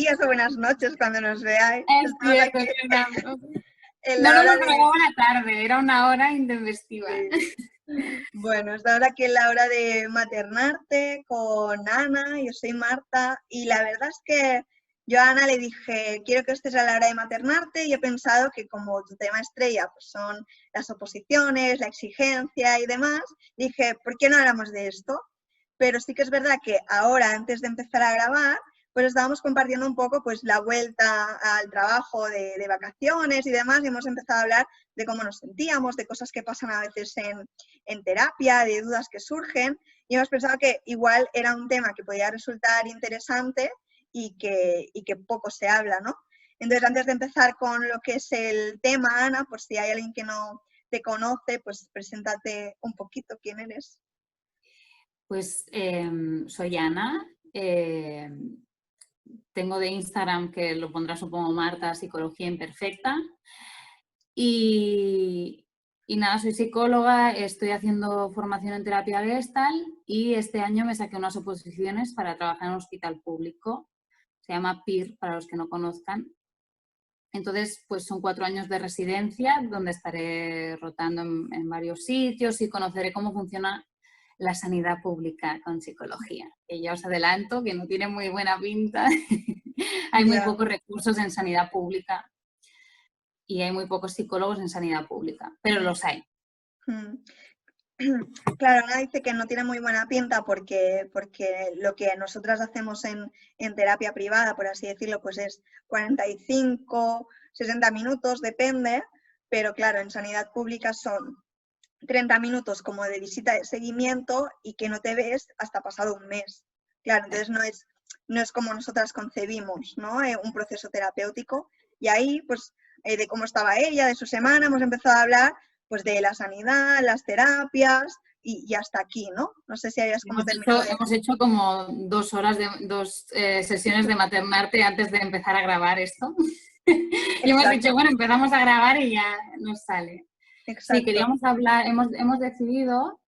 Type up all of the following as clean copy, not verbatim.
días o buenas noches cuando nos veáis. Es cierto, es verdad. No lo hemos grabado a la tarde, era una hora intempestiva. Sí. Bueno, es ahora que es la hora de maternarte con Ana, yo soy Marta, y la verdad es que yo a Ana le dije, quiero que estés a la hora de maternarte, y he pensado que como tu tema estrella pues son las oposiciones, la exigencia y demás, dije, ¿por qué no hablamos de esto? Pero sí que es verdad que ahora, antes de empezar a grabar, pues estábamos compartiendo un poco pues la vuelta al trabajo de vacaciones y demás, y hemos empezado a hablar de cómo nos sentíamos, de cosas que pasan a veces en terapia, de dudas que surgen, y hemos pensado que igual era un tema que podía resultar interesante y que poco se habla, ¿no? Entonces, antes de empezar con lo que es el tema, Ana, por si hay alguien que no te conoce, pues preséntate un poquito quién eres. Pues soy Ana, tengo de Instagram, que lo pondrá supongo Marta, Psicología Imperfecta, y nada, soy psicóloga, estoy haciendo formación en terapia Gestalt y este año me saqué unas oposiciones para trabajar en un hospital público, se llama PIR para los que no conozcan. Entonces, pues son 4 años de residencia donde estaré rotando en varios sitios y conoceré cómo funciona la sanidad pública con psicología. Que ya os adelanto que no tiene muy buena pinta. Hay muy pocos recursos en sanidad pública y hay muy pocos psicólogos en sanidad pública, pero los hay. Claro, Ana dice que no tiene muy buena pinta porque lo que nosotras hacemos en terapia privada, por así decirlo, pues es 45, 60 minutos, depende, pero claro, en sanidad pública son 30 minutos como de visita de seguimiento y que no te ves hasta pasado un mes. Claro, entonces no es como nosotras concebimos, ¿no? Un proceso terapéutico. Y ahí, pues, de cómo estaba ella, de su semana, hemos empezado a hablar pues de la sanidad, las terapias y hasta aquí, ¿no? No sé si hayas como terminado. Hemos hecho como 2 horas, dos sesiones de maternarte antes de empezar a grabar esto. Y hemos dicho, bueno, empezamos a grabar y ya nos sale. Exacto. Sí, queríamos hablar, hemos decidido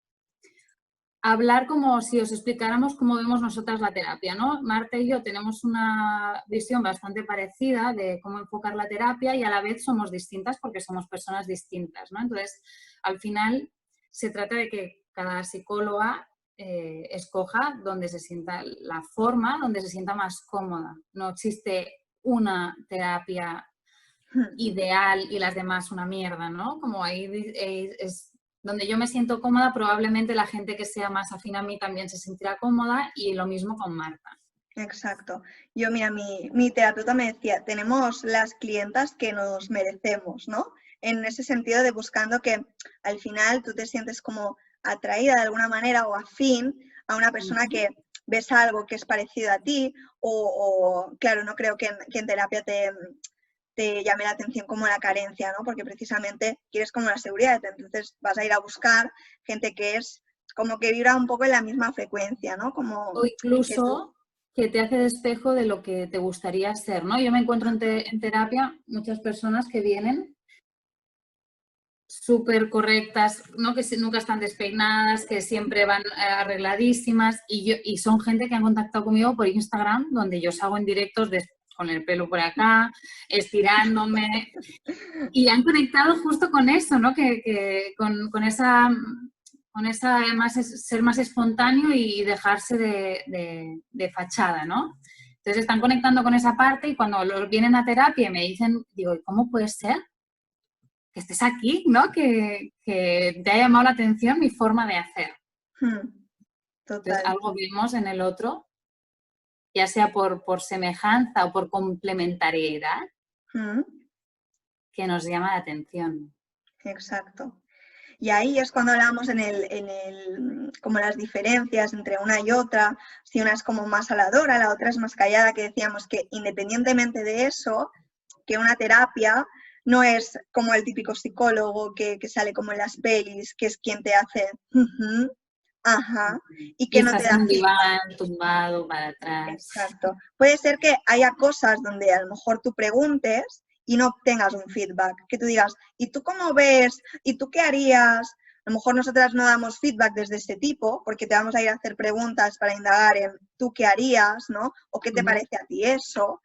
hablar como si os explicáramos cómo vemos nosotras la terapia, ¿no? Marta y yo tenemos una visión bastante parecida de cómo enfocar la terapia y a la vez somos distintas porque somos personas distintas, ¿no? Entonces, al final se trata de que cada psicóloga escoja donde se sienta la forma, donde se sienta más cómoda. No existe una terapia ideal y las demás una mierda, ¿no? Como ahí es donde yo me siento cómoda, probablemente la gente que sea más afín a mí también se sentirá cómoda y lo mismo con Marta. Exacto. Yo, mira, mi terapeuta me decía, tenemos las clientas que nos merecemos, ¿no? En ese sentido de buscando que al final tú te sientes como atraída de alguna manera o afín a una persona que ves algo que es parecido a ti o claro, no creo que en terapia te llame la atención como la carencia, ¿no? Porque precisamente quieres como la seguridad, entonces vas a ir a buscar gente que es como que vibra un poco en la misma frecuencia, ¿no? Como o incluso que te hace de espejo de lo que te gustaría ser, ¿no? Yo me encuentro en terapia muchas personas que vienen súper correctas, ¿no? Que nunca están despeinadas, que siempre van arregladísimas y son gente que han contactado conmigo por Instagram, donde yo salgo en directos con el pelo por acá, estirándome y han conectado justo con eso, ¿no? Con esa además ser más espontáneo y dejarse de fachada, ¿no? Entonces están conectando con esa parte y cuando vienen a terapia me dicen, digo, ¿cómo puede ser que estés aquí, ¿no? Que te ha llamado la atención mi forma de hacer? Total. Entonces algo vimos en el otro, ya sea por semejanza o por complementariedad, que nos llama la atención. Exacto. Y ahí es cuando hablamos como las diferencias entre una y otra, si una es como más habladora, la otra es más callada, que decíamos que independientemente de eso, que una terapia no es como el típico psicólogo que sale como en las pelis, que es quien te hace ajá, y que no te da en un diván, tumbado, para atrás. Exacto. Puede ser que haya cosas donde a lo mejor tú preguntes y no tengas un feedback, que tú digas, ¿y tú cómo ves? ¿Y tú qué harías? A lo mejor nosotras no damos feedback desde ese tipo, porque te vamos a ir a hacer preguntas para indagar en tú qué harías, ¿no? O qué te parece a ti eso.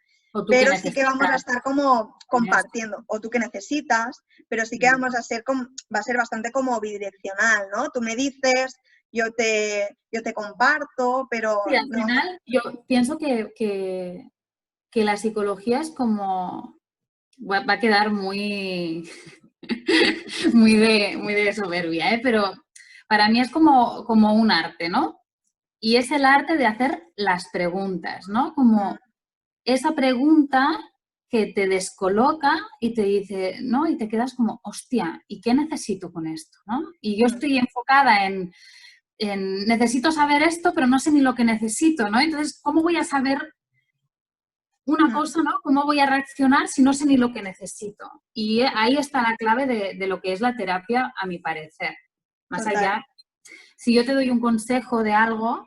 pero sí que vamos a estar como compartiendo, o tú que necesitas, pero sí que vamos a ser va a ser bastante como bidireccional, ¿no? Tú me dices, yo te comparto, pero... Sí, al final yo pienso que la psicología es como... Va a quedar muy, muy de soberbia, ¿eh? Pero para mí es como un arte, ¿no? Y es el arte de hacer las preguntas, ¿no? Como esa pregunta que te descoloca y te dice, ¿no? Y te quedas como, hostia, ¿y qué necesito con esto? ¿No? Y yo estoy enfocada en necesito saber esto, pero no sé ni lo que necesito, ¿no? Entonces, ¿cómo voy a saber una cosa, ¿no? ¿Cómo voy a reaccionar si no sé ni lo que necesito? Y ahí está la clave de lo que es la terapia, a mi parecer. Más allá, si yo te doy un consejo de algo,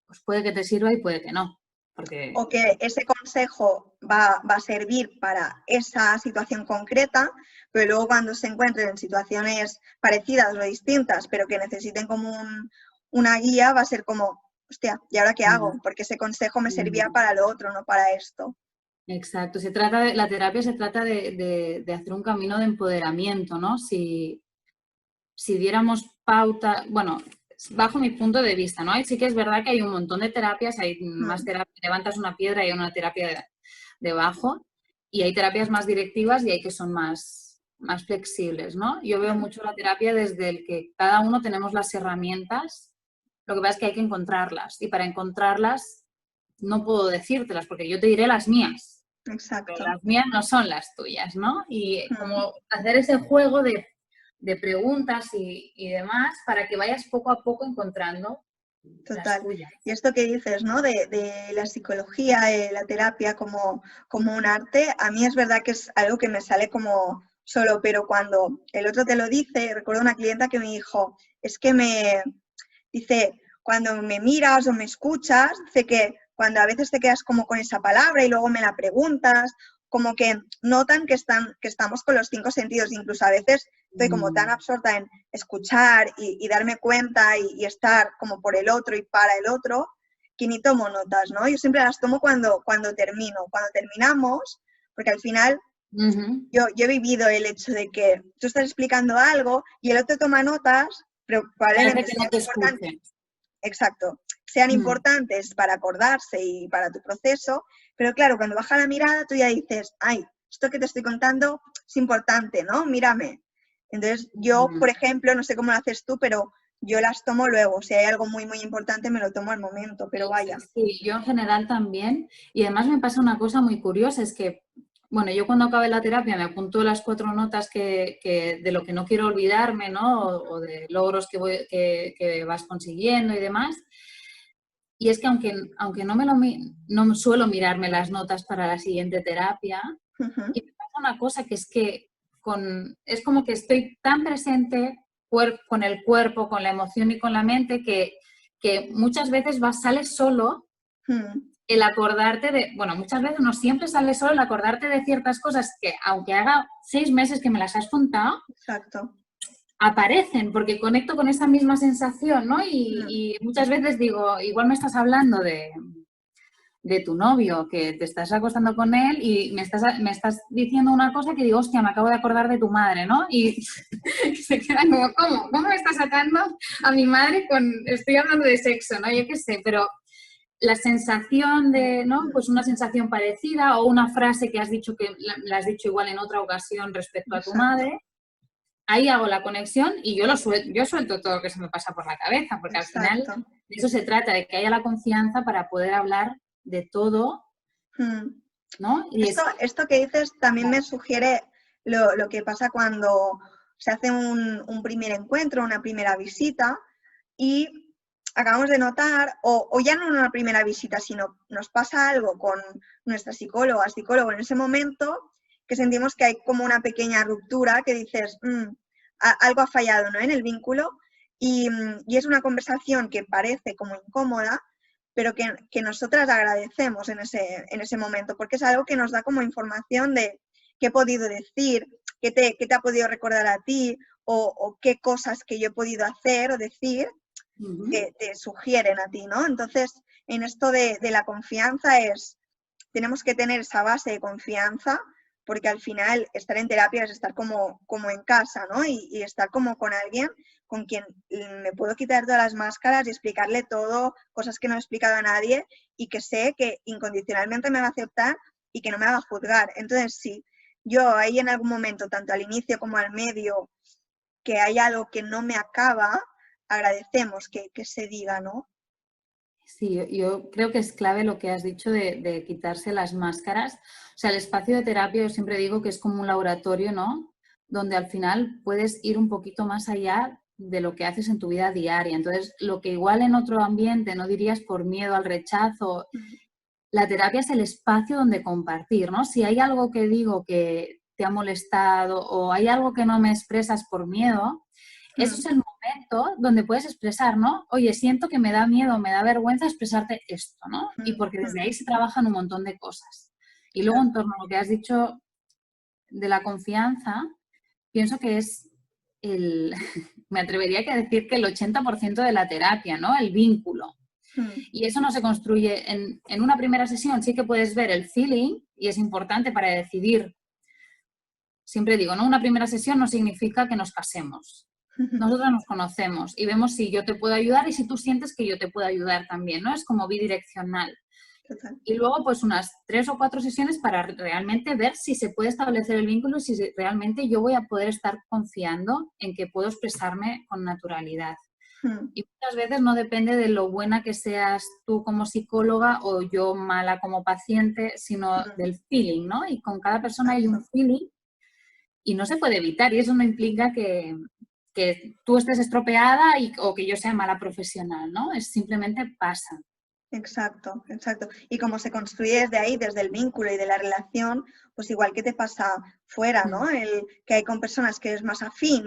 pues puede que te sirva y puede que no. Porque... O que ese consejo va a servir para esa situación concreta, pero luego cuando se encuentren en situaciones parecidas o distintas, pero que necesiten como una guía, va a ser como, hostia, ¿y ahora qué hago? Porque ese consejo me servía para lo otro, no para esto. Exacto. La terapia se trata de hacer un camino de empoderamiento, ¿no? Si diéramos pauta, bueno, bajo mi punto de vista, ¿no? Sí que es verdad que hay un montón de terapias, hay más terapias, levantas una piedra y hay una terapia debajo, y hay terapias más directivas y hay que son más flexibles, ¿no? Yo veo mucho la terapia desde el que cada uno tenemos las herramientas, lo que pasa es que hay que encontrarlas, y para encontrarlas no puedo decírtelas, porque yo te diré las mías. Exacto. Pero las mías no son las tuyas, ¿no? Y como hacer ese juego de preguntas y demás para que vayas poco a poco encontrando las tuyas. Y esto que dices, ¿no? De la psicología, la terapia como un arte, a mí es verdad que es algo que me sale como solo, pero cuando el otro te lo dice, recuerdo una clienta que me dijo, es que dice, cuando me miras o me escuchas, sé que cuando a veces te quedas como con esa palabra y luego me la preguntas, como que notan que estamos con los 5 sentidos, incluso a veces estoy como tan absorta en escuchar y darme cuenta y estar como por el otro y para el otro, que ni tomo notas, ¿no? Yo siempre las tomo cuando terminamos, porque al final yo he vivido el hecho de que tú estás explicando algo y el otro toma notas, pero probablemente que no te escuchen. Exacto, sean importantes para acordarse y para tu proceso, pero claro, cuando baja la mirada tú ya dices, ay, esto que te estoy contando es importante, ¿no? Mírame. Entonces yo, por ejemplo, no sé cómo lo haces tú, pero yo las tomo luego. Si hay algo muy, muy importante, me lo tomo al momento, pero vaya. Sí, yo en general también. Y además me pasa una cosa muy curiosa, es que, bueno, yo cuando acabe la terapia me apunto las 4 notas de lo que no quiero olvidarme, ¿no? O de logros que vas consiguiendo y demás. Y es que aunque no suelo mirarme las notas para la siguiente terapia, y me pasa una cosa que es que es como que estoy tan presente con el cuerpo, con la emoción y con la mente que muchas veces sale solo el acordarte bueno, muchas veces no siempre sale solo el acordarte de ciertas cosas que aunque haga 6 meses que me las has contado, exacto, aparecen porque conecto con esa misma sensación, ¿no? Y muchas veces digo, igual me estás hablando de tu novio, que te estás acostando con él y me estás diciendo una cosa que digo, hostia, me acabo de acordar de tu madre, ¿no? Y se quedan como, ¿cómo me estás sacando a mi madre estoy hablando de sexo, ¿no? Yo qué sé, pero la sensación de, ¿no? Pues una sensación parecida o una frase que has dicho que la has dicho igual en otra ocasión respecto a tu madre, ahí hago la conexión y yo suelto todo lo que se me pasa por la cabeza, porque al final de eso se trata, de que haya la confianza para poder hablar de todo, ¿no? Y esto que dices también me sugiere lo que pasa cuando se hace un primer encuentro, una primera visita y acabamos de notar, o ya no una primera visita, sino nos pasa algo con nuestra psicólogo en ese momento que sentimos que hay como una pequeña ruptura, que dices, algo ha fallado, ¿no? En el vínculo y es una conversación que parece como incómoda, pero que nosotras agradecemos en ese momento, porque es algo que nos da como información de qué he podido decir, qué te ha podido recordar a ti, o qué cosas que yo he podido hacer o decir que te sugieren a ti, ¿no? Entonces, en esto de la confianza es tenemos que tener esa base de confianza, porque al final estar en terapia es estar como en casa, ¿no? Y estar como con alguien con quien me puedo quitar todas las máscaras y explicarle todo, cosas que no he explicado a nadie y que sé que incondicionalmente me va a aceptar y que no me va a juzgar. Entonces, sí, yo ahí en algún momento, tanto al inicio como al medio, que hay algo que no me acaba, agradecemos que se diga, ¿no? Sí, yo creo que es clave lo que has dicho de quitarse las máscaras. O sea, el espacio de terapia yo siempre digo que es como un laboratorio, ¿no? Donde al final puedes ir un poquito más allá de lo que haces en tu vida diaria. Entonces, lo que igual en otro ambiente no dirías por miedo al rechazo, la terapia es el espacio donde compartir, ¿no? Si hay algo que digo que te ha molestado o hay algo que no me expresas por miedo, eso es el momento donde puedes expresar, ¿no? Oye, siento que me da miedo, me da vergüenza expresarte esto, ¿no? Y porque desde ahí se trabajan un montón de cosas. Y luego, en torno a lo que has dicho de la confianza, pienso que es me atrevería a decir que el 80% de la terapia, ¿no? El vínculo. Y eso no se construye en una primera sesión. Sí que puedes ver el feeling y es importante para decidir. Siempre digo, ¿no? Una primera sesión no significa que nos casemos. Nosotros nos conocemos y vemos si yo te puedo ayudar y si tú sientes que yo te puedo ayudar también, ¿no? Es como bidireccional. Y luego, pues, unas 3 o 4 sesiones para realmente ver si se puede establecer el vínculo y si realmente yo voy a poder estar confiando en que puedo expresarme con naturalidad. Y muchas veces no depende de lo buena que seas tú como psicóloga o yo mala como paciente, sino del feeling, ¿no? Y con cada persona hay un feeling y no se puede evitar. Y eso no implica que tú estés estropeada o que yo sea mala profesional, ¿no? Es simplemente pasa. Exacto, exacto. Y como se construye desde ahí, desde el vínculo y de la relación, pues igual que te pasa fuera, ¿no? El que hay con personas que eres más afín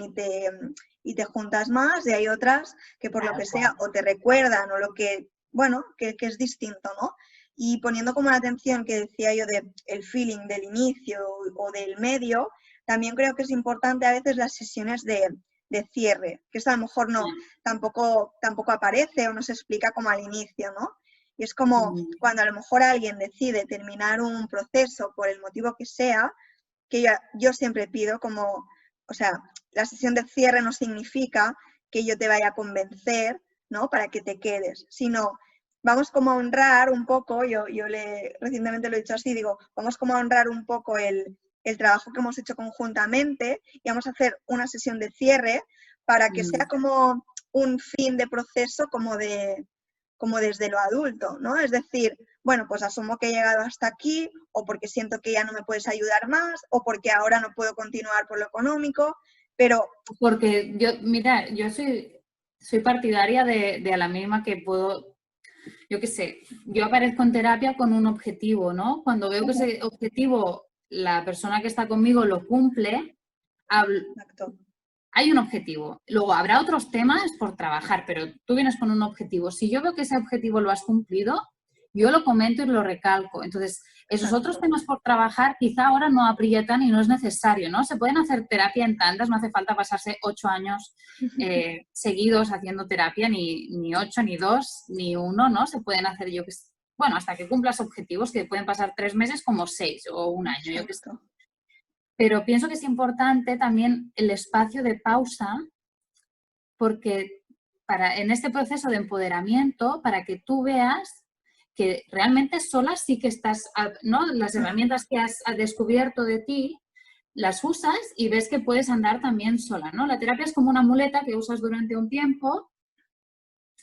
y te juntas más, y hay otras que por lo que sea o te recuerdan o lo que, bueno, que es distinto, ¿no? Y poniendo como la atención que decía yo de el feeling del inicio o del medio, también creo que es importante a veces las sesiones de cierre, que eso a lo mejor no, tampoco aparece o no se explica como al inicio, ¿no? Y es como cuando a lo mejor alguien decide terminar un proceso por el motivo que sea, que yo siempre pido como, o sea, la sesión de cierre no significa que yo te vaya a convencer, ¿no? Para que te quedes, sino vamos como a honrar un poco, yo recientemente lo he dicho así, digo, vamos como a honrar un poco el trabajo que hemos hecho conjuntamente y vamos a hacer una sesión de cierre para que sea como un fin de proceso como desde lo adulto, ¿no? Es decir, bueno, pues asumo que he llegado hasta aquí o porque siento que ya no me puedes ayudar más o porque ahora no puedo continuar por lo económico, pero... Porque mira, yo soy partidaria de a la misma que puedo, yo qué sé, yo aparezco en terapia con un objetivo, ¿no? Cuando veo que ese objetivo la persona que está conmigo lo cumple, hay un objetivo. Luego habrá otros temas por trabajar, pero tú vienes con un objetivo. Si yo veo que ese objetivo lo has cumplido, yo lo comento y lo recalco. Entonces, esos otros temas por trabajar quizá ahora no aprietan y no es necesario, ¿no? Se pueden hacer terapia en tandas, no hace falta pasarse 8 años seguidos haciendo terapia, ni 8, ni 2, ni 1, ¿no? Se pueden hacer, yo que sé, bueno, hasta que cumplas objetivos que pueden pasar 3 meses como 6 o un año, yo que sé. Pero pienso que es importante también el espacio de pausa porque en este proceso de empoderamiento, para que tú veas que realmente sola sí que estás, ¿no? Las herramientas que has descubierto de ti, las usas y ves que puedes andar también sola, ¿no? La terapia es como una muleta que usas durante un tiempo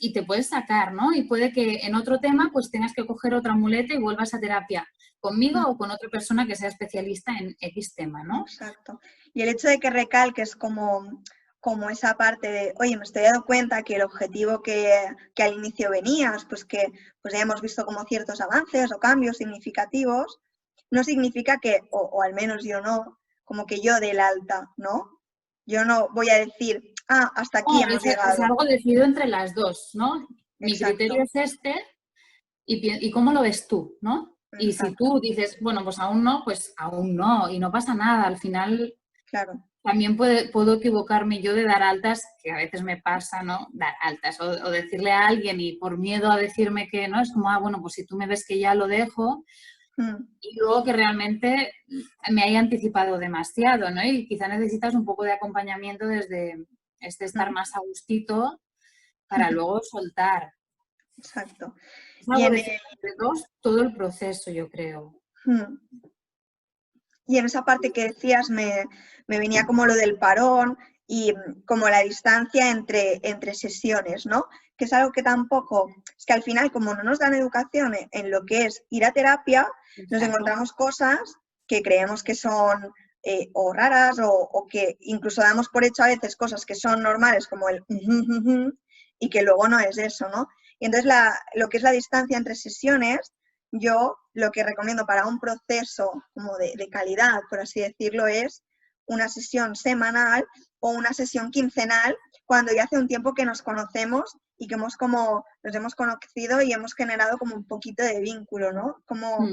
y te puedes sacar, ¿no? Y puede que en otro tema pues tengas que coger otra muleta y vuelvas a terapia conmigo o con otra persona que sea especialista en X tema, ¿no? Exacto. Y el hecho de que recalques como esa parte de, oye, me estoy dando cuenta que el objetivo que al inicio venías, pues que pues ya hemos visto como ciertos avances o cambios significativos, no significa que, o al menos yo no, como que yo dé el alta, ¿no? Yo no voy a decir, hasta aquí hemos llegado. Es algo decidido entre las dos, ¿no? Mi criterio es este y cómo lo ves tú, ¿no? Y si tú dices, bueno, pues aún no, y no pasa nada, al final también puedo equivocarme yo de dar altas, que a veces me pasa, ¿no? Dar altas o decirle a alguien y por miedo a decirme que no, es como, bueno, pues si tú me ves que ya lo dejo, y luego que realmente me haya anticipado demasiado, ¿no? Y quizá necesitas un poco de acompañamiento desde estar más a gustito para luego soltar. Exacto. Es algo de dos, todo el proceso, yo creo. Y en esa parte que decías me venía como lo del parón y como la distancia entre sesiones, ¿no? Que es algo que tampoco, es que al final como no nos dan educación en lo que es ir a terapia, nos encontramos cosas que creemos que son o raras o que incluso damos por hecho a veces cosas que son normales como el y que luego no es eso, ¿no? Y entonces lo que es la distancia entre sesiones, yo lo que recomiendo para un proceso como de calidad, por así decirlo, es una sesión semanal o una sesión quincenal cuando ya hace un tiempo que nos conocemos y que nos hemos conocido y hemos generado como un poquito de vínculo, ¿no? ¿Cómo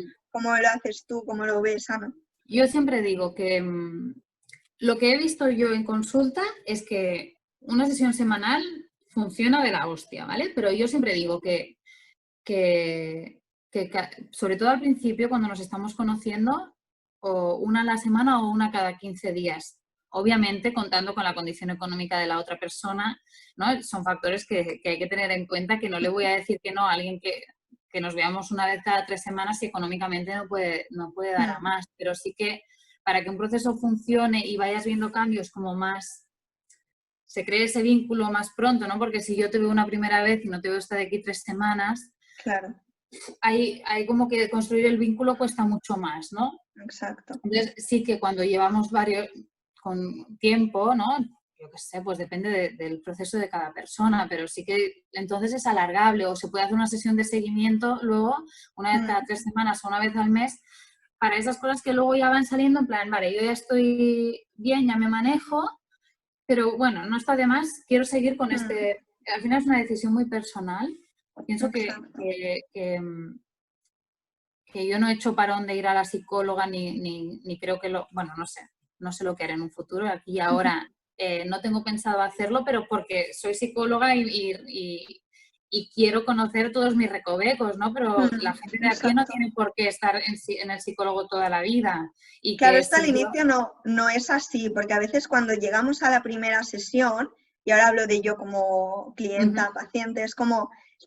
lo haces tú? ¿Cómo lo ves, Ana? Yo siempre digo que lo que he visto yo en consulta es que una sesión semanal funciona de la hostia, ¿vale? Pero yo siempre digo que sobre todo al principio, cuando nos estamos conociendo, o una a la semana o una cada 15 días. Obviamente, contando con la condición económica de la otra persona, ¿no? Son factores que hay que tener en cuenta, que no le voy a decir que no a alguien que nos veamos una vez cada 3 semanas y económicamente no puede dar a más. Pero sí que para que un proceso funcione y vayas viendo cambios como más, se cree ese vínculo más pronto, ¿no? Porque si yo te veo una primera vez y no te veo hasta de aquí 3 semanas, claro. Hay como que construir el vínculo cuesta mucho más, ¿no? Exacto. Entonces sí que cuando llevamos con tiempo, ¿no? Yo qué sé, pues depende del proceso de cada persona, pero sí que entonces es alargable o se puede hacer una sesión de seguimiento luego, una vez cada 3 semanas o una vez al mes, para esas cosas que luego ya van saliendo en plan, vale, yo ya estoy bien, ya me manejo, pero bueno, no está de más, quiero seguir con al final es una decisión muy personal. Pienso que yo no he hecho parón de ir a la psicóloga ni creo que bueno, no sé lo que haré en un futuro, aquí y ahora no tengo pensado hacerlo, pero porque soy psicóloga y quiero conocer todos mis recovecos, ¿no? Pero la gente de aquí no tiene por qué estar en el psicólogo toda la vida. Y claro, esto al inicio no es así, porque a veces cuando llegamos a la primera sesión, y ahora hablo de yo como clienta, paciente, es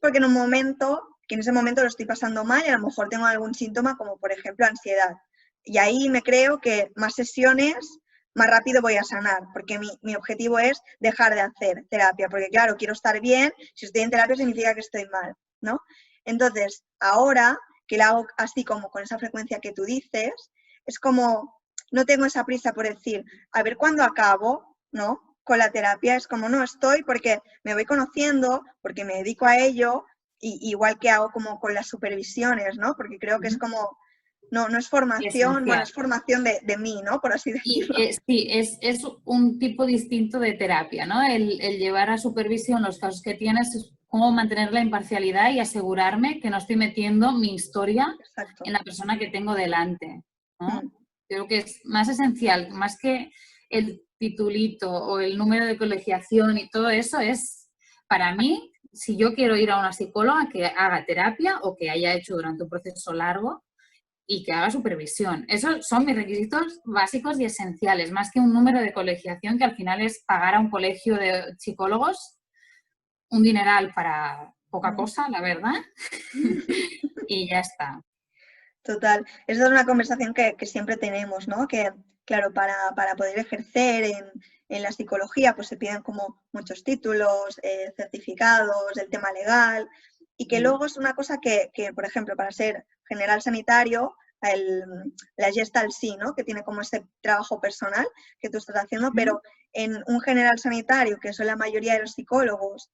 porque en ese momento lo estoy pasando mal y a lo mejor tengo algún síntoma como por ejemplo ansiedad. Y ahí me creo que más sesiones, más rápido voy a sanar, porque mi objetivo es dejar de hacer terapia, porque claro, quiero estar bien, si estoy en terapia significa que estoy mal, ¿no? Entonces, ahora que lo hago así como con esa frecuencia que tú dices, es como, no tengo esa prisa por decir, a ver cuándo acabo, ¿no? Con la terapia es como, no estoy porque me voy conociendo, porque me dedico a ello, igual que hago como con las supervisiones, ¿no? Porque creo que es como, no es formación, bueno, es formación de mí, ¿no? Por así decirlo. Sí, es un tipo distinto de terapia, ¿no? El llevar a supervisión los casos que tienes, es cómo mantener la imparcialidad y asegurarme que no estoy metiendo mi historia en la persona que tengo delante, ¿no? Creo que es más esencial, más que el titulito o el número de colegiación y todo eso, es para mí, si yo quiero ir a una psicóloga que haga terapia o que haya hecho durante un proceso largo y que haga supervisión. Esos son mis requisitos básicos y esenciales, más que un número de colegiación que al final es pagar a un colegio de psicólogos un dineral para poca cosa, la verdad, y ya está. Total. Esa es una conversación que siempre tenemos, ¿no? Que, claro, para poder ejercer en la psicología, pues se piden como muchos títulos, certificados, el tema legal, y que luego es una cosa que, por ejemplo, para ser general sanitario, la Gestalt sí, ¿no? Que tiene como ese trabajo personal que tú estás haciendo, pero en un general sanitario, que son la mayoría de los psicólogos,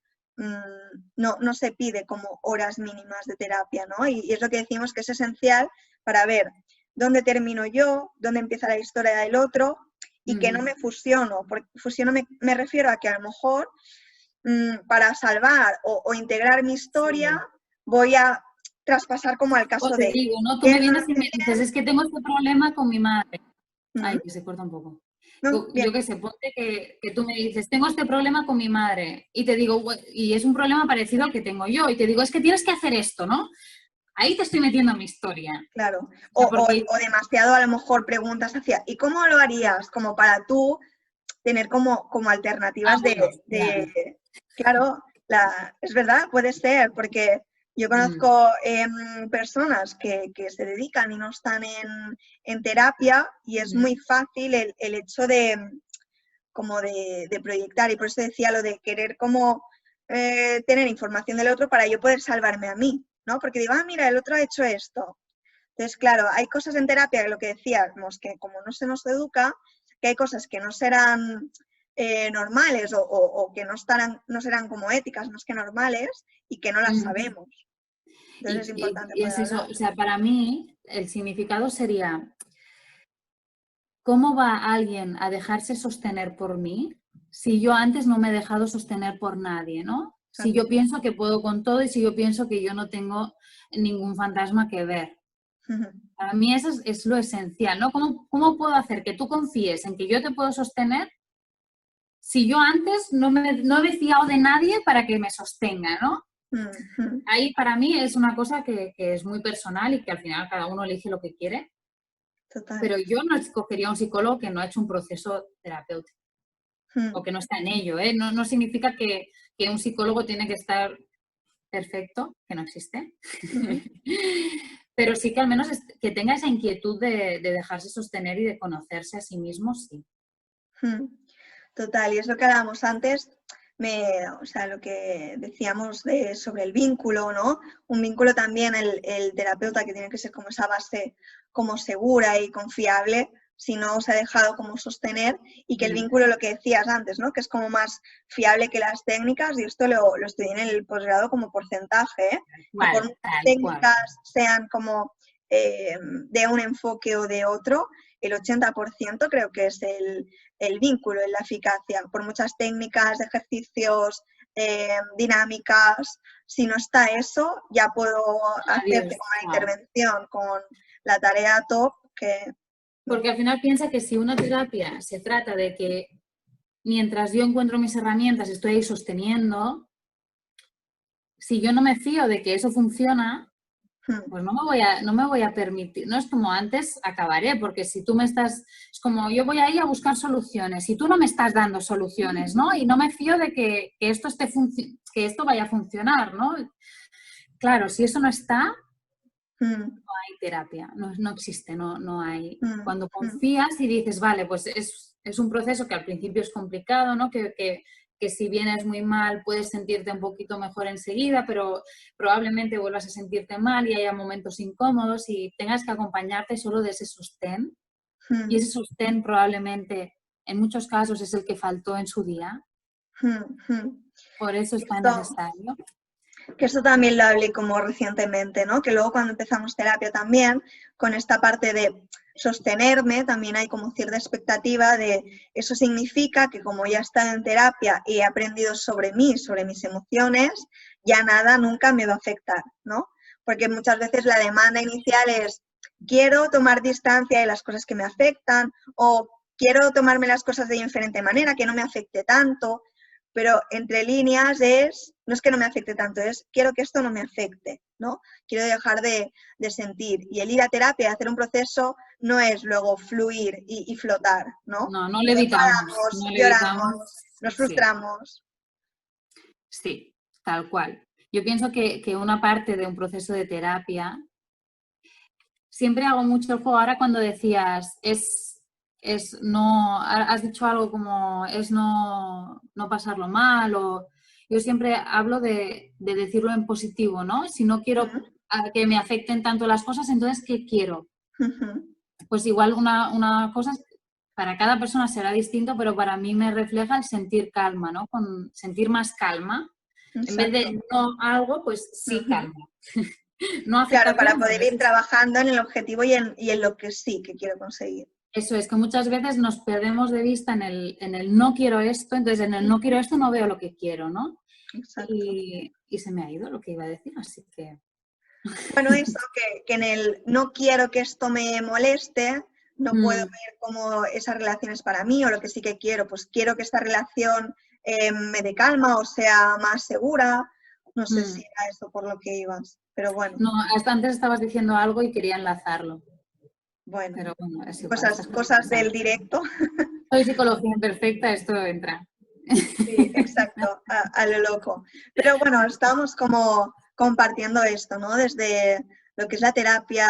no se pide como horas mínimas de terapia, ¿no? Y es lo que decimos que es esencial para ver dónde termino yo, dónde empieza la historia del otro y que no me fusiono. Porque fusiono me refiero a que a lo mejor para salvar o integrar mi historia voy a traspasar como al caso de... digo, ¿no? Tú me vienes y me dices, es que tengo este problema con mi madre. Ay, que se corta un poco. Yo qué sé, ponte que tú me dices, tengo este problema con mi madre y te digo, y es un problema parecido al que tengo yo y te digo, es que tienes que hacer esto, ¿no? ahí te estoy metiendo mi historia. Claro, O sea, porque... o demasiado a lo mejor preguntas hacia, ¿y cómo lo harías? Como para tú tener como alternativas bueno, claro. claro, es verdad, puede ser, porque yo Mm. conozco personas que se dedican y no están en terapia y es muy fácil el hecho de proyectar, y por eso decía lo de querer como tener información del otro para yo poder salvarme a mí, ¿no? Porque digo, mira, el otro ha hecho esto. Entonces, claro, hay cosas en terapia, lo que decíamos, que como no se nos educa, que hay cosas que no serán normales o que no serán como éticas más que normales y que no las sabemos. Entonces es importante Y poder es eso, hablar. o sea, para mí el significado sería, ¿cómo va alguien a dejarse sostener por mí si yo antes no me he dejado sostener por nadie, ¿no? Si yo pienso que puedo con todo y si yo pienso que yo no tengo ningún fantasma que ver. Para mí eso es lo esencial, ¿no? ¿Cómo puedo hacer que tú confíes en que yo te puedo sostener si yo antes no he fiado de nadie para que me sostenga, ¿no? Ahí para mí es una cosa que es muy personal y que al final cada uno elige lo que quiere. Total. Pero yo no escogería a un psicólogo que no ha hecho un proceso terapéutico o que no está en ello, ¿eh? No significa que un psicólogo tiene que estar perfecto, que no existe. Pero sí que al menos que tenga esa inquietud de dejarse sostener y de conocerse a sí mismo, sí. Total, y es lo que hablábamos antes, o sea, lo que decíamos sobre el vínculo, ¿no? Un vínculo también, el terapeuta, que tiene que ser como esa base como segura y confiable, si no se ha dejado como sostener, y que el vínculo, lo que decías antes, ¿no? Que es como más fiable que las técnicas, y esto lo estudié en el posgrado como porcentaje, ¿eh? Que por muchas técnicas sean como de un enfoque o de otro, el 80% creo que es el vínculo en la eficacia. Por muchas técnicas, ejercicios, dinámicas, si no está eso, ya puedo hacerte con la intervención, con la tarea top que... Porque al final piensa que si una terapia se trata de que mientras yo encuentro mis herramientas estoy ahí sosteniendo, si yo no me fío de que eso funciona, pues no me voy a permitir, no es como antes acabaré, porque si tú me estás, es como yo voy ahí a buscar soluciones y tú no me estás dando soluciones, ¿no? Y no me fío de que esto vaya a funcionar, ¿no? Claro, si eso no está, no hay terapia, no existe, no hay. Cuando confías y dices, vale, pues es un proceso que al principio es complicado, ¿no? Que si vienes muy mal puedes sentirte un poquito mejor enseguida, pero probablemente vuelvas a sentirte mal y haya momentos incómodos y tengas que acompañarte solo de ese sostén. Y ese sostén probablemente en muchos casos es el que faltó en su día. Por eso es tan necesario. Que esto también lo hablé como recientemente, ¿no? Que luego cuando empezamos terapia también, con esta parte de sostenerme, también hay como cierta expectativa de eso significa que como ya he estado en terapia y he aprendido sobre mí, sobre mis emociones, ya nada nunca me va a afectar, ¿no? Porque muchas veces la demanda inicial es quiero tomar distancia de las cosas que me afectan o quiero tomarme las cosas de diferente manera, que no me afecte tanto, pero entre líneas no es que no me afecte tanto, es quiero que esto no me afecte, ¿no? Quiero dejar de sentir. Y el ir a terapia, hacer un proceso, no es luego fluir y flotar, ¿no? No levitamos. Lloramos, nos frustramos. Sí, tal cual. Yo pienso que una parte de un proceso de terapia, siempre hago mucho el juego, ahora cuando decías, has dicho algo como es no pasarlo mal, o yo siempre hablo de decirlo en positivo, ¿no? Si no quiero que me afecten tanto las cosas, entonces, ¿qué quiero? Pues igual una cosa para cada persona será distinto, pero para mí me refleja el sentir calma, ¿no? Con sentir más calma. Exacto. En vez de no algo, pues sí calma. No claro, para poder ir trabajando en el objetivo y en lo que sí que quiero conseguir. Eso es, que muchas veces nos perdemos de vista en el no quiero esto, entonces en el no quiero esto no veo lo que quiero, ¿no? Exacto. Y se me ha ido lo que iba a decir, así que... Bueno, eso, que en el no quiero que esto me moleste, no puedo ver cómo esas relaciones para mí, o lo que sí que quiero, pues quiero que esta relación me dé calma o sea más segura. No sé si era eso por lo que ibas. pero bueno. No, hasta antes estabas diciendo algo y quería enlazarlo. Bueno, pero bueno, es igual, cosas del directo. Soy psicología imperfecta, esto entra. Sí, exacto, a lo loco. Pero bueno, estamos como compartiendo esto, ¿no? Desde lo que es la terapia,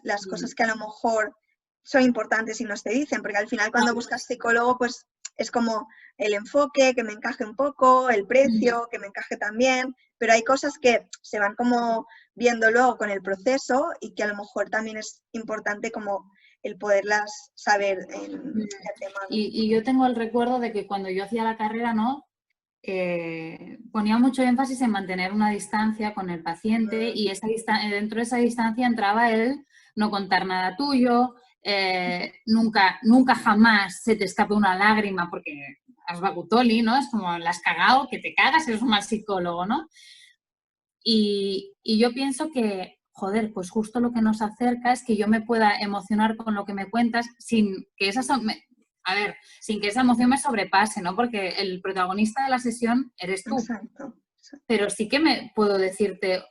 las cosas que a lo mejor son importantes y nos te dicen, porque al final cuando buscas psicólogo, pues es como el enfoque, que me encaje un poco, el precio, que me encaje también, pero hay cosas que se van como viendo luego con el proceso y que a lo mejor también es importante como el poderlas saber en el tema, ¿no? Y yo tengo el recuerdo de que cuando yo hacía la carrera, ¿no? Ponía mucho énfasis en mantener una distancia con el paciente y dentro de esa distancia entraba el no contar nada tuyo, nunca jamás se te escape una lágrima porque has vagutoli, ¿no? Es como la has cagado, que te cagas, eres un mal psicólogo, ¿no? Y yo pienso que, joder, pues justo lo que nos acerca es que yo me pueda emocionar con lo que me cuentas sin que sin que esa emoción me sobrepase, ¿no? Porque el protagonista de la sesión eres tú. Exacto. Pero sí que me puedo decirte,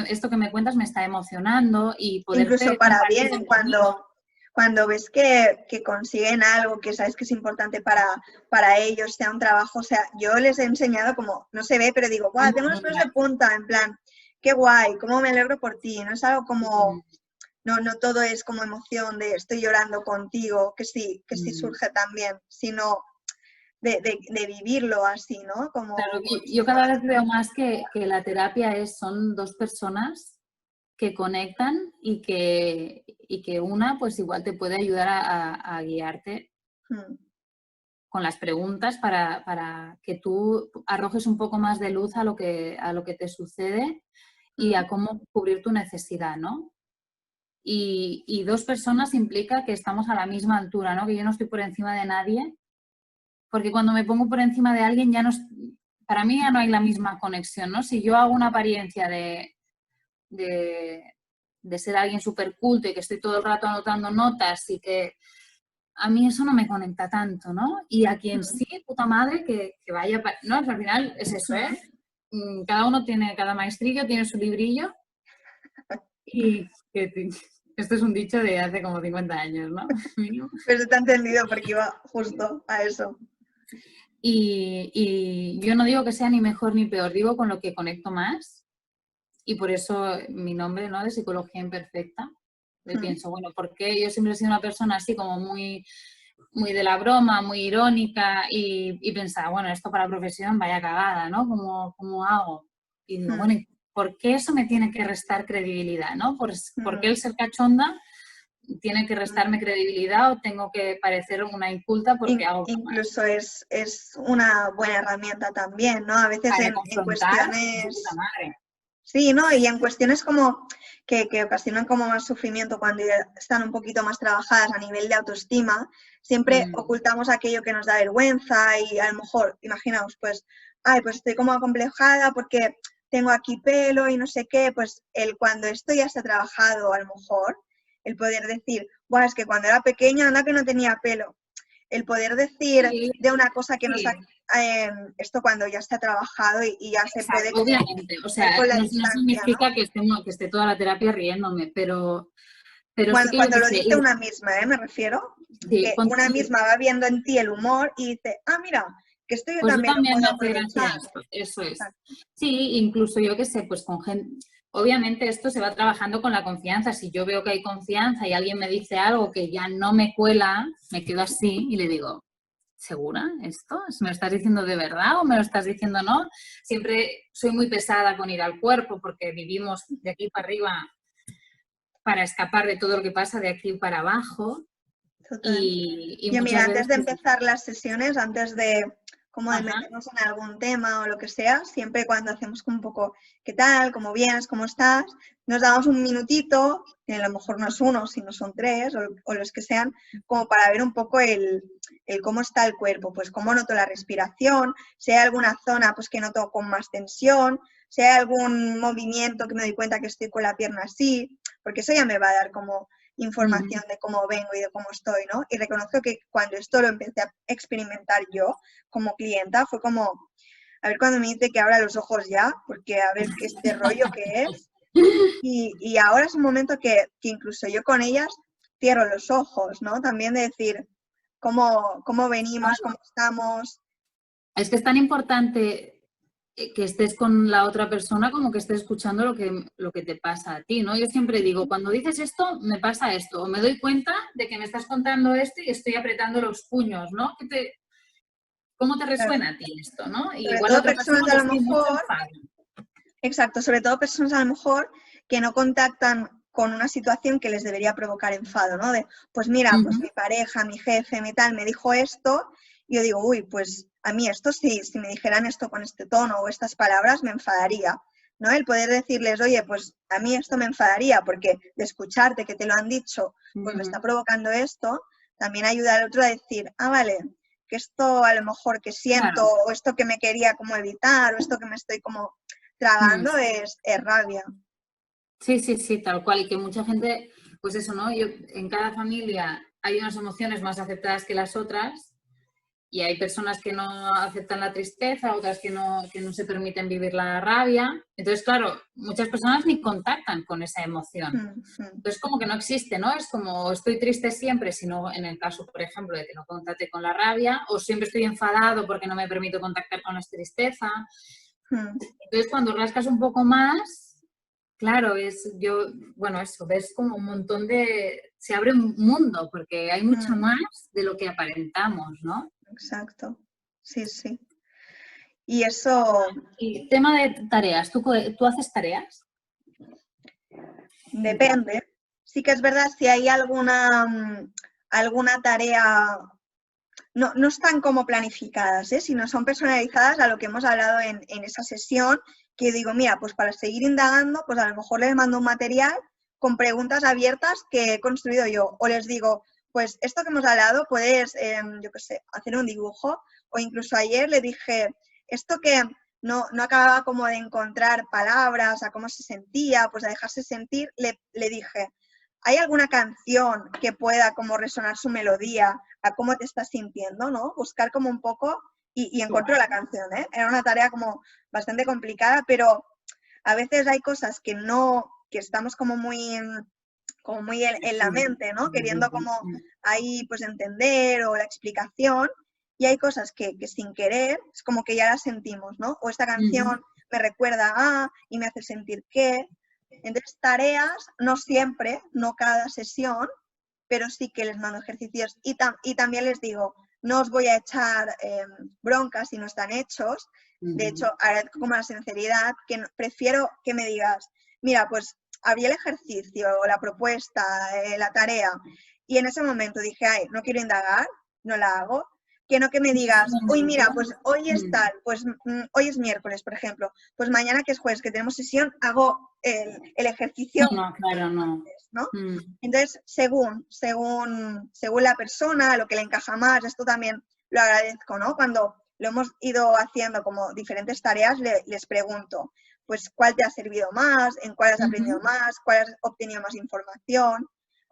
esto que me cuentas me está emocionando y poderte... Incluso para bien, cuando ves que consiguen algo que sabes que es importante para ellos, sea un trabajo, o sea, yo les he enseñado como, no se ve, pero digo, guau, tengo los pelos de punta, en plan, qué guay, cómo me alegro por ti, no es algo como, no todo es como emoción de estoy llorando contigo, que sí surge también, sino de vivirlo así, ¿no? Como, claro, yo cada vez veo más que la terapia son dos personas que conectan y que una pues igual te puede ayudar a guiarte con las preguntas para que tú arrojes un poco más de luz a lo que te sucede y a cómo cubrir tu necesidad, ¿no? Y dos personas implica que estamos a la misma altura, ¿no? Que yo no estoy por encima de nadie, porque cuando me pongo por encima de alguien para mí ya no hay la misma conexión, ¿no? Si yo hago una apariencia de ser alguien súper culto y que estoy todo el rato anotando notas y que a mí eso no me conecta tanto, ¿no? Y a quien sí, puta madre, que vaya... No, al final es eso, ¿eh? Cada maestrillo tiene su librillo y esto es un dicho de hace como 50 años, ¿no? Pero te he entendido porque iba justo a eso. Y yo no digo que sea ni mejor ni peor, digo con lo que conecto más. Y por eso mi nombre, ¿no? De psicología imperfecta. Yo pienso, bueno, porque yo siempre he sido una persona así como muy, muy de la broma, muy irónica y pensaba, bueno, esto para la profesión vaya cagada, ¿no? ¿Cómo hago? Y digo, bueno, ¿y por qué eso me tiene que restar credibilidad, ¿no? ¿Por qué el ser cachonda tiene que restarme credibilidad o tengo que parecer una inculta porque hago incluso es una buena herramienta también, ¿no? A veces para en cuestiones... puta madre. Sí, ¿no? Y en cuestiones como que ocasionan como más sufrimiento cuando están un poquito más trabajadas a nivel de autoestima, siempre ocultamos aquello que nos da vergüenza y a lo mejor, imaginaos, pues, ay, pues estoy como acomplejada porque tengo aquí pelo y no sé qué, pues cuando esto ya está trabajado, a lo mejor, el poder decir, bueno, es que cuando era pequeña anda que no tenía pelo. El poder decir de una cosa que nos ha... esto cuando ya está trabajado y ya se puede... Obviamente, o sea, no significa, ¿no? que esté toda la terapia riéndome, pero cuando lo dice una misma, me refiero, sí, que una misma va viendo en ti el humor y dice, ah, mira, que esto yo pues también lo puedo me hace aprovechar. gracia eso es. Sí, incluso yo qué sé, pues con gente, obviamente esto se va trabajando con la confianza. Si yo veo que hay confianza y alguien me dice algo que ya no me cuela, me quedo así y le digo, ¿segura esto? ¿Me lo estás diciendo de verdad o me lo estás diciendo no? Siempre soy muy pesada con ir al cuerpo porque vivimos de aquí para arriba para escapar de todo lo que pasa de aquí para abajo. Y yo, mira, muchas antes veces... de empezar las sesiones, antes de como de meternos en algún tema o lo que sea, siempre cuando hacemos un poco ¿qué tal? ¿Cómo vienes? ¿Cómo estás? Nos damos un minutito, que a lo mejor no es uno, sino son tres o los que sean, como para ver un poco el cómo está el cuerpo, pues cómo noto la respiración, si hay alguna zona pues que noto con más tensión, si hay algún movimiento que me doy cuenta que estoy con la pierna así, porque eso ya me va a dar como información de cómo vengo y de cómo estoy, ¿no? Y reconozco que cuando esto lo empecé a experimentar yo como clienta, fue como, a ver cuando me dice que abra los ojos ya, porque a ver qué este rollo que es. Y ahora es un momento que incluso yo con ellas cierro los ojos, ¿no? También de decir cómo venimos, cómo estamos. Es que es tan importante que estés con la otra persona como que estés escuchando lo que te pasa a ti, ¿no? Yo siempre digo, cuando dices esto, me pasa esto, o me doy cuenta de que me estás contando esto y estoy apretando los puños, ¿no? ¿Cómo te resuena a ti esto, no? Y Sobre igual a todo otra persona personas a le lo estoy mucho mejor, enfado. exacto, sobre todo personas a lo mejor que no contactan con una situación que les debería provocar enfado, ¿no? De, pues mira, pues mi pareja, mi jefe, mi tal, me dijo esto, y yo digo, uy, pues a mí esto sí, si me dijeran esto con este tono o estas palabras, me enfadaría, ¿no? El poder decirles, oye, pues a mí esto me enfadaría, porque de escucharte que te lo han dicho, pues me está provocando esto, también ayuda al otro a decir, ah, vale, que esto a lo mejor que siento, Claro. o esto que me quería como evitar, o esto que me estoy como tragando es rabia. Sí, sí, sí, tal cual. Y que mucha gente, pues eso, ¿no? En cada familia hay unas emociones más aceptadas que las otras y hay personas que no aceptan la tristeza, otras que no se permiten vivir la rabia. Entonces, claro, muchas personas ni contactan con esa emoción. Entonces, como que no existe, ¿no? Es como estoy triste siempre, sino en el caso, por ejemplo, de que no contacte con la rabia, o siempre estoy enfadado porque no me permito contactar con la tristeza. Entonces, cuando rascas un poco más, claro, eso, ves como un montón se abre un mundo, porque hay mucho más de lo que aparentamos, ¿no? Exacto, sí, sí. Y eso... Y tema de tareas, ¿tú haces tareas? Depende. Sí que es verdad si hay alguna tarea, no están como planificadas, sino son personalizadas a lo que hemos hablado en esa sesión, que digo, mira, pues para seguir indagando, pues a lo mejor les mando un material con preguntas abiertas que he construido yo. O les digo, pues esto que hemos hablado, puedes, yo qué sé, hacer un dibujo. O incluso ayer le dije, esto que no acababa como de encontrar palabras, a cómo se sentía, pues a dejarse sentir, le dije, ¿hay alguna canción que pueda como resonar su melodía a cómo te estás sintiendo, ¿no? Buscar como un poco y encontró la canción, ¿eh? Era una tarea como bastante complicada, pero a veces hay cosas que estamos como muy en la mente, ¿no? Queriendo como ahí pues entender o la explicación, y hay cosas que sin querer es como que ya las sentimos, ¿no? O esta canción me recuerda a y me hace sentir que. Entonces, tareas, no siempre, no cada sesión, pero sí que les mando ejercicios y también les digo, no os voy a echar broncas si no están hechos. De hecho, agradezco como la sinceridad, que prefiero que me digas, mira, pues abrí el ejercicio, la propuesta, la tarea, y en ese momento dije, ay, no quiero indagar, no la hago, que no que me digas, uy, mira, pues hoy es tal, pues hoy es miércoles, por ejemplo, pues mañana que es jueves, que tenemos sesión, hago el ejercicio. No, claro, no. ¿No? Entonces, según la persona, lo que le encaja más, esto también lo agradezco, ¿no? Cuando lo hemos ido haciendo como diferentes tareas, les pregunto, pues, ¿cuál te ha servido más? ¿En cuál has aprendido más? ¿Cuál has obtenido más información?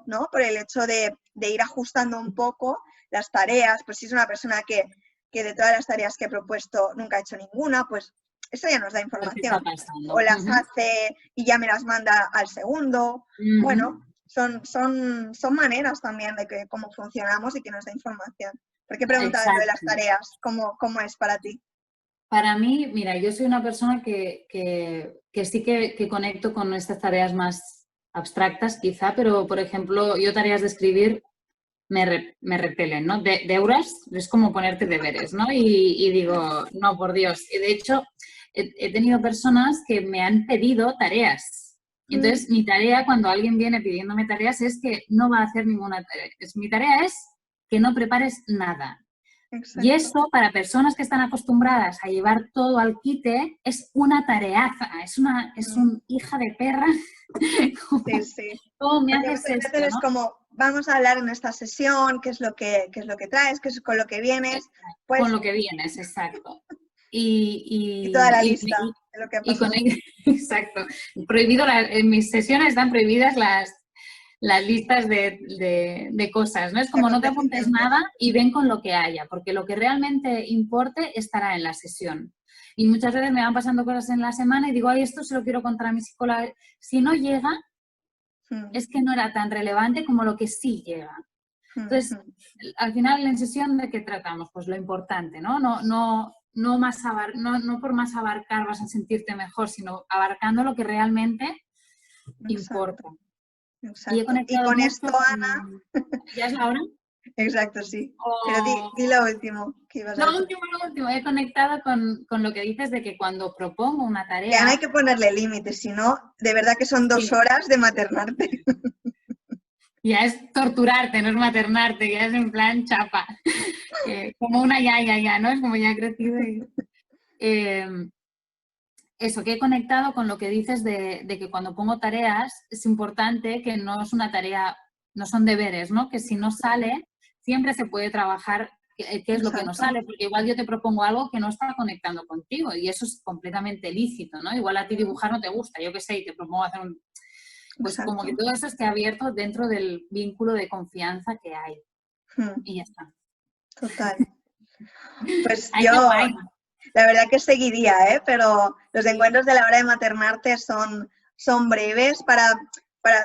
¿No? Por el hecho de ir ajustando un poco las tareas, pues si es una persona que de todas las tareas que he propuesto nunca ha hecho ninguna, pues eso ya nos da información. O las hace y ya me las manda al segundo. Bueno, son maneras también de cómo funcionamos y que nos da información. ¿Por qué preguntas lo de las tareas? ¿Cómo es para ti? Para mí, mira, yo soy una persona que sí que conecto con estas tareas más abstractas quizá, pero por ejemplo, yo tareas de escribir me repelen, ¿no? Deures es como ponerte deberes, ¿no? Y digo, no, por Dios. Y de hecho, he tenido personas que me han pedido tareas. Entonces, mi tarea, cuando alguien viene pidiéndome tareas, es que no va a hacer ninguna tarea. Mi tarea es que no prepares nada. Exacto. Y eso, para personas que están acostumbradas a llevar todo al quite, es una tareaza, es un hija de perra. Sí, sí. ¿Cómo me haces esto, es como, vamos a hablar en esta sesión, qué es lo que traes, qué es con lo que vienes. Pues, con lo que vienes, exacto. Y toda la lista de lo que ha pasado. Exacto. Prohibido en mis sesiones están prohibidas las listas de cosas, ¿no? Es como no te apuntes nada y ven con lo que haya, porque lo que realmente importe estará en la sesión. Y muchas veces me van pasando cosas en la semana y digo, ay, esto se lo quiero contar a mi psicóloga. Si no llega, es que no era tan relevante como lo que sí llega. Entonces, al final, en sesión, ¿de qué tratamos? Pues lo importante, ¿no? No por más abarcar vas a sentirte mejor, sino abarcando lo que realmente importa. Exacto. Y con esto, Ana... ¿Ya es la hora? Exacto, sí. Pero di lo último que ibas a decir. Lo último. He conectado con lo que dices de que cuando propongo una tarea... Que Ana hay que ponerle límites, si no, de verdad que son 2 horas de maternarte. Ya es torturarte, no es maternarte, ya es en plan chapa. Como una ya, ¿no? Es como ya crecido. Eso, que he conectado con lo que dices de que cuando pongo tareas es importante que no es una tarea, no son deberes, ¿no? Que si no sale, siempre se puede trabajar qué es lo que no sale, porque igual yo te propongo algo que no está conectando contigo y eso es completamente lícito, ¿no? Igual a ti dibujar no te gusta, yo qué sé, y te propongo hacer un... Pues exacto. Como que todo eso esté abierto dentro del vínculo de confianza que hay. Y ya está. Total. Pues yo... La verdad que seguiría, pero los encuentros de la hora de maternarte son breves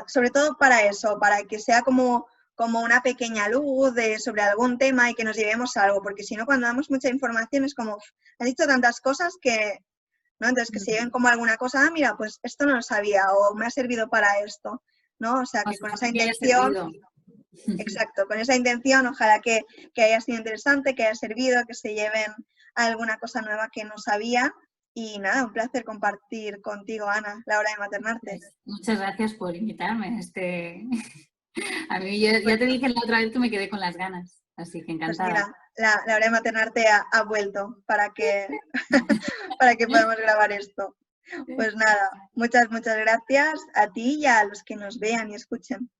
sobre todo para eso, para que sea como una pequeña luz sobre algún tema y que nos llevemos a algo, porque si no, cuando damos mucha información es como, has dicho tantas cosas que, ¿no? Entonces que se lleven como alguna cosa, mira, pues esto no lo sabía o me ha servido para esto, ¿no? O sea, que con esa intención... Exacto, con esa intención, ojalá que haya sido interesante, que haya servido, que se lleven alguna cosa nueva que no sabía. Y nada, un placer compartir contigo, Ana, la hora de maternarte. Muchas gracias por invitarme. A mí ya te dije la otra vez que me quedé con las ganas, así que encantada. Pues mira, la hora de maternarte ha vuelto para que podamos grabar esto. Pues nada, muchas gracias a ti y a los que nos vean y escuchen.